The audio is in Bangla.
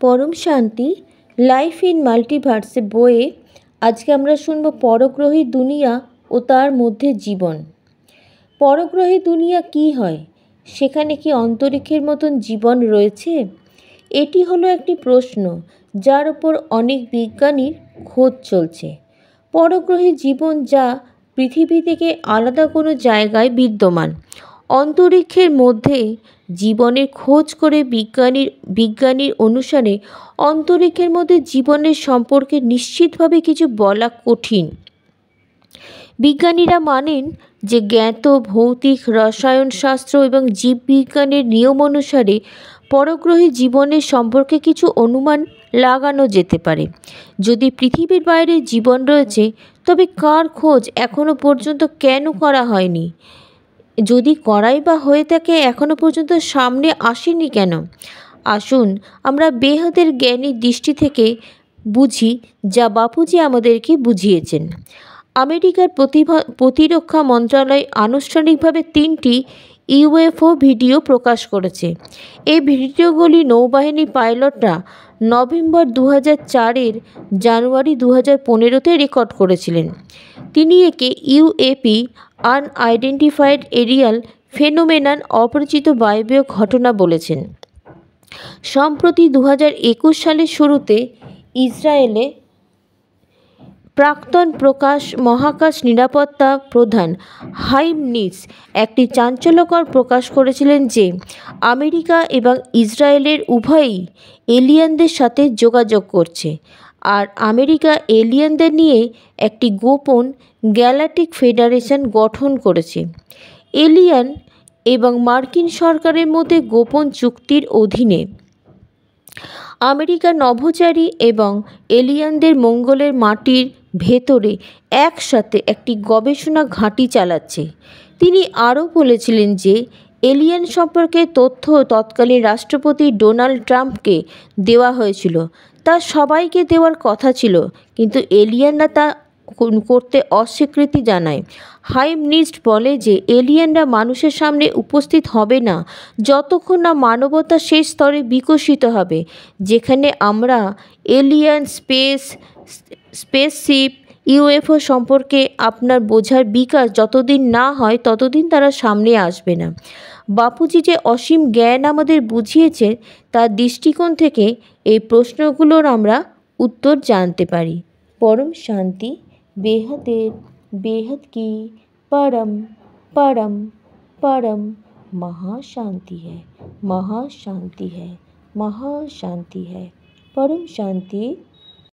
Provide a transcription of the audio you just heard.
পরম শান্তি লাইফ ইন মাল্টিভার্সে বইয়ে আজকে আমরা শুনব পরগ্রহী দুনিয়া ও তার মধ্যে জীবন। পরগ্রহী দুনিয়া কি হয়? সেখানে কি অন্তরিক্ষের মতন জীবন রয়েছে? এটি হলো একটি প্রশ্ন যার উপর অনেক বিজ্ঞানীর খোঁজ চলছে। পরগ্রহী জীবন যা পৃথিবী থেকে আলাদা কোনো জায়গায় বিদ্যমান। অন্তরিক্ষের মধ্যে জীবনের খোঁজ করে বিজ্ঞানীর অনুসারে অন্তরিক্ষের মধ্যে জীবনের সম্পর্কে নিশ্চিতভাবে কিছু বলা কঠিন। বিজ্ঞানীরা মানেন যে জ্ঞাত ভৌতিক রসায়নশাস্ত্র এবং জীববিজ্ঞানের নিয়ম অনুসারে পরগ্রহী জীবনের সম্পর্কে কিছু অনুমান লাগানো যেতে পারে। যদি পৃথিবীর বাইরে জীবন রয়েছে, তবে কার খোঁজ এখনও পর্যন্ত কেন করা হয়নি? যদি করাই বা হয়ে থাকে, এখনও পর্যন্ত সামনে আসেনি কেন? আসুন আমরা বেহাদের জ্ঞানী দৃষ্টি থেকে বুঝি যা বাপুজি আমাদেরকে বুঝিয়েছেন। আমেরিকার প্রতিরক্ষা মন্ত্রণালয় আনুষ্ঠানিকভাবে 3টি ইউএফও ভিডিও প্রকাশ করেছে। এই ভিডিওগুলি নৌবাহিনী পাইলটরা নভেম্বর 2004-এর জানুয়ারি 2015-তে রেকর্ড করেছিলেন। তিনি একে ইউএপি আনআইডেন্টিফাইড এরিয়াল ফেনোমেনন অপরিচিত বায়বীয় ঘটনা বলেছেন। সম্প্রতি 2021 সালের শুরুতে ইসরায়েলে প্রাক্তন মহাকাশ নিরাপত্তা প্রধান হাইম নিস একটি চাঞ্চল্যকর প্রকাশ করেছিলেন যে আমেরিকা এবং ইসরায়েলের উভয়ই এলিয়েনদের সাথে যোগাযোগ করছে, আর আমেরিকা এলিয়েনদের নিয়ে একটি গোপন গ্যালাকটিক ফেডারেশন গঠন করেছে। এলিয়েন এবং মার্কিন সরকারের মধ্যে গোপন চুক্তির অধীনে আমেরিকা নভোচারী এবং এলিয়েনদের মঙ্গলের মাটির ভেতরে একসাথে একটি গবেষণা ঘাঁটি চালাচ্ছে। তিনি আরও বলেছিলেন যে এলিয়েন সম্পর্কে তথ্য তৎকালীন রাষ্ট্রপতি ডোনাল্ড ট্রাম্পকে দেওয়া হয়েছিল। তা সবাইকে দেওয়ার কথা ছিল, কিন্তু এলিয়েনরা তা করতে অস্বীকৃতি জানায়। হাইম নিস্ট বলে যে এলিয়েনরা মানুষের সামনে উপস্থিত হবে না যতক্ষণ না মানবতা সেই স্তরে বিকশিত হবে যেখানে আমরা এলিয়েন স্পেসশিপ ইউএফও সম্পর্কে আপনার বোঝার বিকাশ যতদিন না হয় ততদিন তারা সামনে আসবে না। বাপুজি যে অসীম জ্ঞান আমাদের বুঝিয়েছে তার দৃষ্টিকোণ থেকে এই প্রশ্নগুলোর আমরা উত্তর জানতে পারি। পরম শান্তি बेहद की परम परम परम महाशांति है, महाशांति है, महाशांति है। परम शांति।